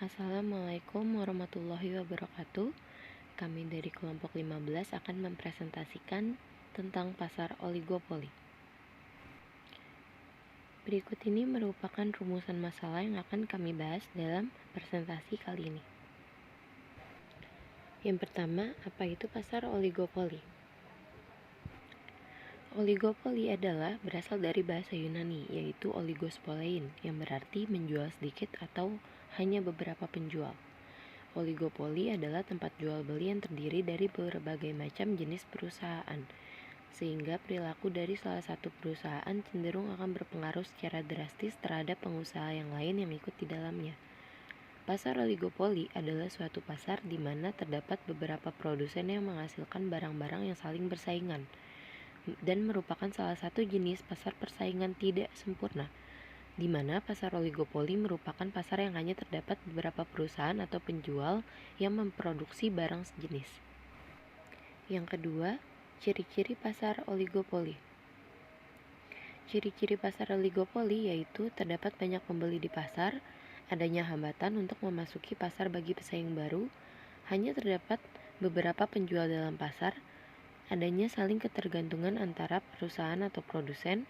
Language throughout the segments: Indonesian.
Assalamualaikum warahmatullahi wabarakatuh. Kami dari kelompok 15 akan mempresentasikan tentang pasar oligopoli. Berikut ini merupakan rumusan masalah yang akan kami bahas dalam presentasi kali ini. Yang pertama, apa itu pasar oligopoli? Oligopoli adalah berasal dari bahasa Yunani, yaitu oligospolein, yang berarti menjual sedikit atau hanya beberapa penjual. Oligopoli adalah tempat jual beli yang terdiri dari berbagai macam jenis perusahaan, sehingga perilaku dari salah satu perusahaan cenderung akan berpengaruh secara drastis terhadap pengusaha yang lain yang ikut di dalamnya. Pasar oligopoli adalah suatu pasar di mana terdapat beberapa produsen yang menghasilkan barang-barang yang saling bersaingan, dan merupakan salah satu jenis pasar persaingan tidak sempurna, di mana pasar oligopoli merupakan pasar yang hanya terdapat beberapa perusahaan atau penjual yang memproduksi barang sejenis. Yang kedua, ciri-ciri pasar oligopoli. Ciri-ciri pasar oligopoli yaitu terdapat banyak pembeli di pasar, adanya hambatan untuk memasuki pasar bagi pesaing baru, hanya terdapat beberapa penjual dalam pasar, adanya saling ketergantungan antara perusahaan atau produsen,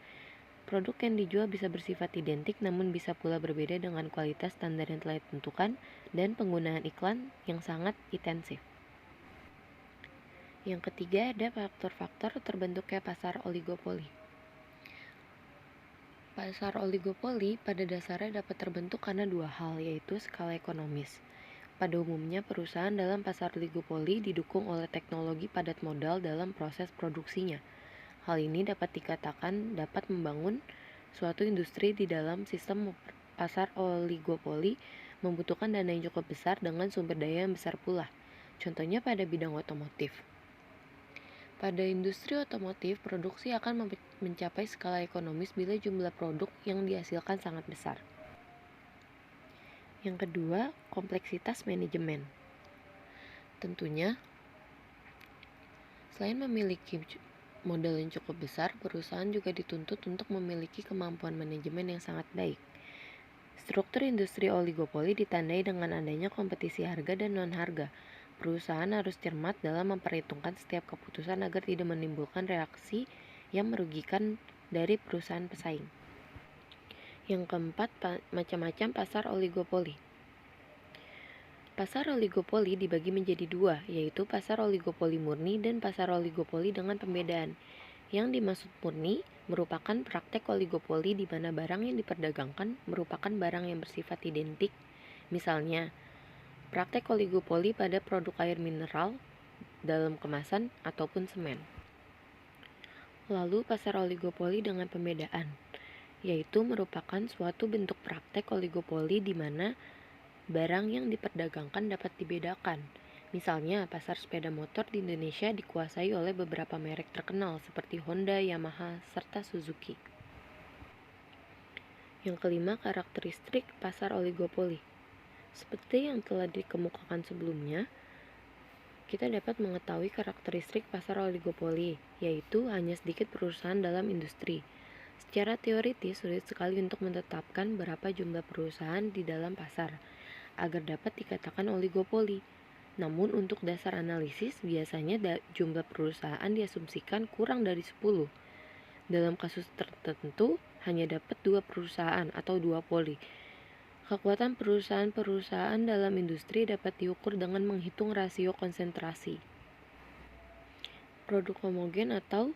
produk yang dijual bisa bersifat identik namun bisa pula berbeda dengan kualitas standar yang telah ditentukan, dan penggunaan iklan yang sangat intensif. Yang ketiga, ada faktor-faktor terbentuknya pasar oligopoli. Pasar oligopoli pada dasarnya dapat terbentuk karena dua hal, yaitu skala ekonomis. Pada umumnya, perusahaan dalam pasar oligopoli didukung oleh teknologi padat modal dalam proses produksinya. Hal ini dapat dikatakan dapat membangun suatu industri di dalam sistem pasar oligopoli membutuhkan dana yang cukup besar dengan sumber daya yang besar pula. Contohnya pada bidang otomotif. Pada industri otomotif, produksi akan mencapai skala ekonomis bila jumlah produk yang dihasilkan sangat besar. Yang kedua, kompleksitas manajemen. Tentunya, selain memiliki modal yang cukup besar, perusahaan juga dituntut untuk memiliki kemampuan manajemen yang sangat baik. Struktur industri oligopoli ditandai dengan adanya kompetisi harga dan non-harga. Perusahaan harus cermat dalam memperhitungkan setiap keputusan agar tidak menimbulkan reaksi yang merugikan dari perusahaan pesaing. Yang keempat, macam-macam pasar oligopoli. Pasar oligopoli dibagi menjadi dua, yaitu pasar oligopoli murni dan pasar oligopoli dengan pembedaan. Yang dimaksud murni merupakan praktek oligopoli di mana barang yang diperdagangkan merupakan barang yang bersifat identik. Misalnya, praktek oligopoli pada produk air mineral dalam kemasan ataupun semen. Lalu pasar oligopoli dengan pembedaan, yaitu merupakan suatu bentuk praktek oligopoli di mana barang yang diperdagangkan dapat dibedakan. Misalnya, pasar sepeda motor di Indonesia dikuasai oleh beberapa merek terkenal seperti Honda, Yamaha, serta Suzuki. Yang kelima, karakteristik pasar oligopoli. Seperti yang telah dikemukakan sebelumnya, kita dapat mengetahui karakteristik pasar oligopoli, yaitu hanya sedikit perusahaan dalam industri. Secara teoritis, sulit sekali untuk menetapkan berapa jumlah perusahaan di dalam pasar agar dapat dikatakan oligopoli. Namun untuk dasar analisis, biasanya jumlah perusahaan diasumsikan kurang dari 10. Dalam kasus tertentu, hanya dapat 2 perusahaan atau duopoli. Kekuatan perusahaan-perusahaan dalam industri dapat diukur dengan menghitung rasio konsentrasi. Produk homogen atau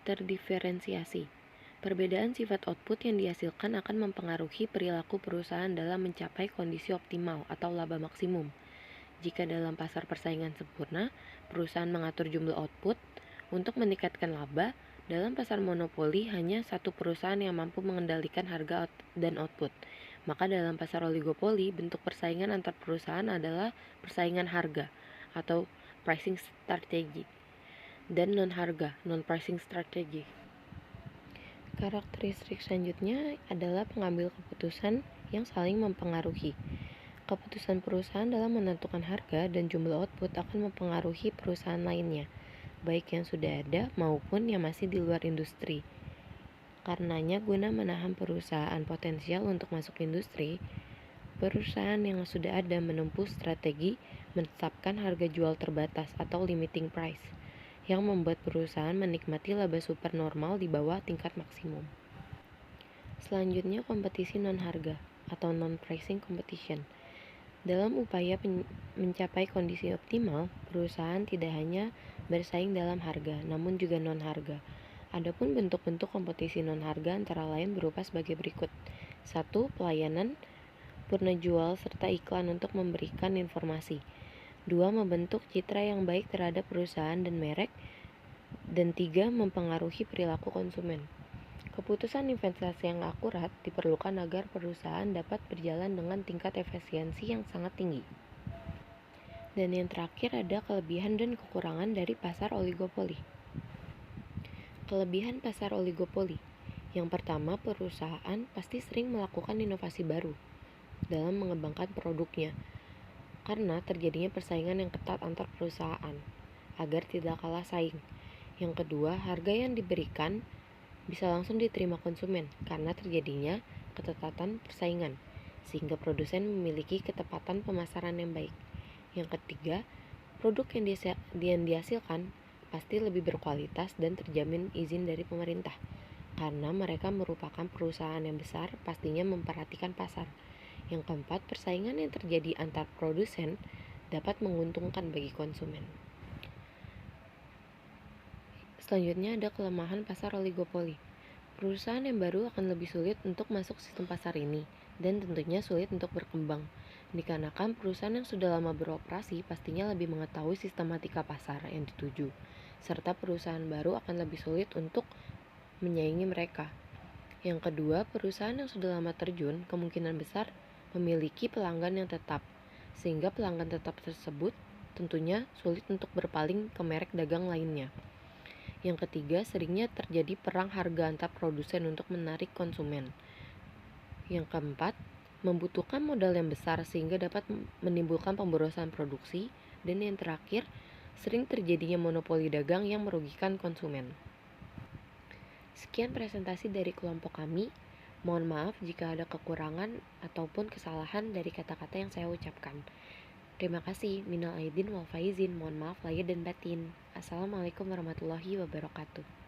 terdiferensiasi. Perbedaan sifat output yang dihasilkan akan mempengaruhi perilaku perusahaan dalam mencapai kondisi optimal atau laba maksimum. Jika dalam pasar persaingan sempurna, perusahaan mengatur jumlah output untuk meningkatkan laba. Dalam pasar monopoli, hanya satu perusahaan yang mampu mengendalikan harga dan output. Maka dalam pasar oligopoli, bentuk persaingan antar perusahaan adalah persaingan harga atau pricing strategy, dan non-harga, non-pricing strategy. Karakteristik selanjutnya adalah pengambil keputusan yang saling mempengaruhi. Keputusan perusahaan dalam menentukan harga dan jumlah output akan mempengaruhi perusahaan lainnya, baik yang sudah ada maupun yang masih di luar industri. Karenanya, guna menahan perusahaan potensial untuk masuk industri, Perusahaan yang sudah ada menempuh strategi menetapkan harga jual terbatas atau limiting price, yang membuat perusahaan menikmati laba supernormal di bawah tingkat maksimum. Selanjutnya, kompetisi non-harga atau non-pricing competition. Dalam upaya mencapai kondisi optimal, perusahaan tidak hanya bersaing dalam harga, namun juga non-harga. Adapun bentuk-bentuk kompetisi non-harga antara lain berupa sebagai berikut. 1. Pelayanan, purna jual, serta iklan untuk memberikan informasi. 2. Membentuk citra yang baik terhadap perusahaan dan merek. Dan 3. Mempengaruhi perilaku konsumen. Keputusan investasi yang akurat diperlukan agar perusahaan dapat berjalan dengan tingkat efisiensi yang sangat tinggi. Dan yang terakhir ada kelebihan dan kekurangan dari pasar oligopoli. Kelebihan pasar oligopoli. Yang pertama, perusahaan pasti sering melakukan inovasi baru dalam mengembangkan produknya, karena terjadinya persaingan yang ketat antar perusahaan agar tidak kalah saing. Yang kedua, harga yang diberikan bisa langsung diterima konsumen karena terjadinya ketetapan persaingan, sehingga produsen memiliki ketepatan pemasaran yang baik. Yang ketiga, produk yang dihasilkan pasti lebih berkualitas dan terjamin izin dari pemerintah, karena mereka merupakan perusahaan yang besar, pastinya memperhatikan pasar. Yang keempat, persaingan yang terjadi antar produsen dapat menguntungkan bagi konsumen. Selanjutnya ada kelemahan pasar oligopoli. Perusahaan yang baru akan lebih sulit untuk masuk sistem pasar ini, dan tentunya sulit untuk berkembang. Dikarenakan perusahaan yang sudah lama beroperasi pastinya lebih mengetahui sistematika pasar yang dituju, serta perusahaan baru akan lebih sulit untuk menyaingi mereka. Yang kedua, perusahaan yang sudah lama terjun kemungkinan besar memiliki pelanggan yang tetap, sehingga pelanggan tetap tersebut tentunya sulit untuk berpaling ke merek dagang lainnya. Yang ketiga, seringnya terjadi perang harga antar produsen untuk menarik konsumen. Yang keempat, membutuhkan modal yang besar sehingga dapat menimbulkan pemborosan produksi. Dan yang terakhir, sering terjadinya monopoli dagang yang merugikan konsumen. Sekian presentasi dari kelompok kami. Mohon maaf jika ada kekurangan ataupun kesalahan dari kata-kata yang saya ucapkan. Terima kasih. Minal aidin wal faizin. Mohon maaf lahir dan batin. Assalamualaikum warahmatullahi wabarakatuh.